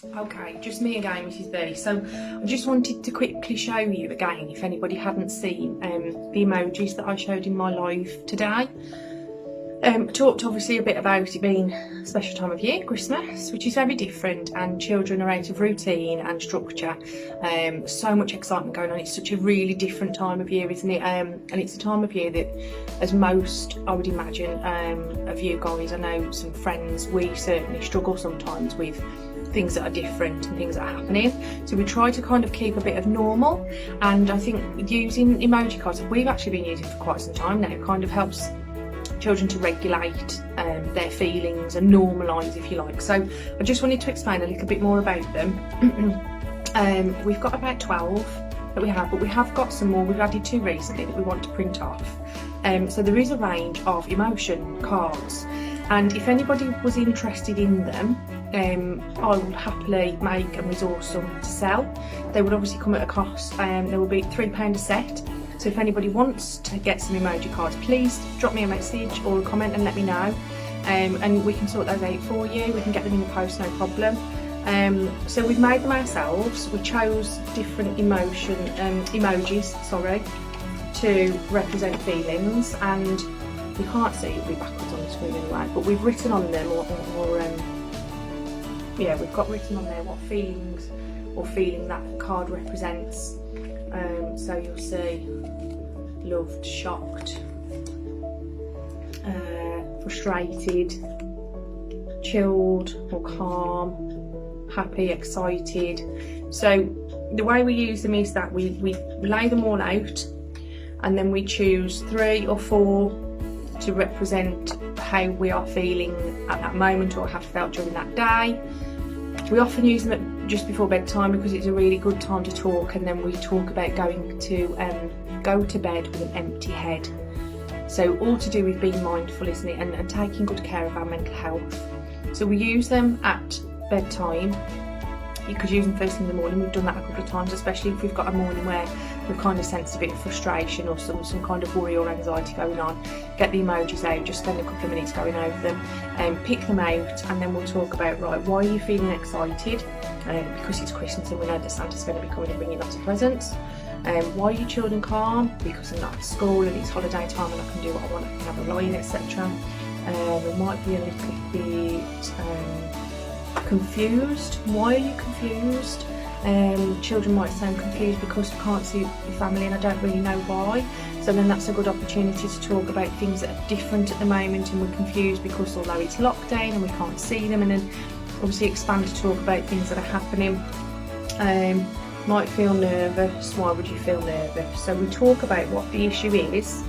Okay, just me again, Mrs. B. So I just wanted to quickly show you again, if anybody hadn't seen the emojis that I showed in my live today. I talked obviously a bit about it being a special time of year, Christmas, which is very different, and children are out of routine and structure. So much excitement going on. It's such a really different time of year, isn't it? And it's a time of year that, as most, I would imagine, of you guys, I know some friends, we certainly struggle sometimes with things that are different and things that are happening. So we try to kind of keep a bit of normal, and I think using emoji cards, we've actually been using for quite some time now, kind of helps children to regulate their feelings and normalise, if you like. So I just wanted to explain a little bit more about them. We've got about 12 that we have, but we have got some more. We've added 2 recently that we want to print off. So there is a range of emotion cards, and if anybody was interested in them, I would happily make and resource some to sell. They would obviously come at a cost. There will be £3 a set. So if anybody wants to get some emoji cards, please drop me a message or a comment and let me know, and we can sort those out for you. We can get them in the post, no problem. So we've made them ourselves. We chose different emojis, to represent feelings, and you can't see it, it'll be backwards on the screen anyway, but we've written on them, yeah, we've got written on there what feelings or feeling that card represents. So you'll see loved, shocked, frustrated, chilled or calm, happy, excited. So the way we use them is that we lay them all out, and then we choose 3 or 4 to represent how we are feeling at that moment or have felt during that day. We often use them just before bedtime because it's a really good time to talk, and then we talk about going to go to bed with an empty head. So all to do with being mindful, isn't it, and taking good care of our mental health. So we use them at bedtime. You could use them first thing in the morning. We've done that a couple of times, especially if we've got a morning where we've kind of sensed a bit of frustration or some kind of worry or anxiety going on. Get the emojis out, just spend a couple of minutes going over them, pick them out, and then we'll talk about, right, why are you feeling excited? Because it's Christmas and we know that Santa's going to be coming and bringing lots of presents. Why are you chilled and calm? Because I'm not at school and it's holiday time and I can do what I want, I can have a line, etc. We might be a little bit confused. Why are you confused? Children might sound confused because we can't see your family and I don't really know why. So then that's a good opportunity to talk about things that are different at the moment, and we're confused because although it's lockdown and we can't see them, and then obviously expand to talk about things that are happening. Might feel nervous. Why would you feel nervous? So we talk about what the issue is,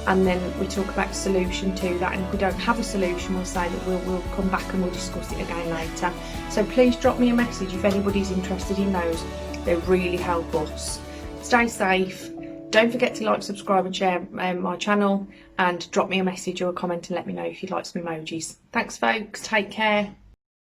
and then we talk about the solution to that, and if we don't have a solution, we'll say that we'll come back and we'll discuss it again later. So please drop me a message if anybody's interested in those. They really help us. Stay safe. Don't forget to like, subscribe and share my channel, and drop me a message or a comment and let me know if you'd like some emojis. Thanks folks, take care.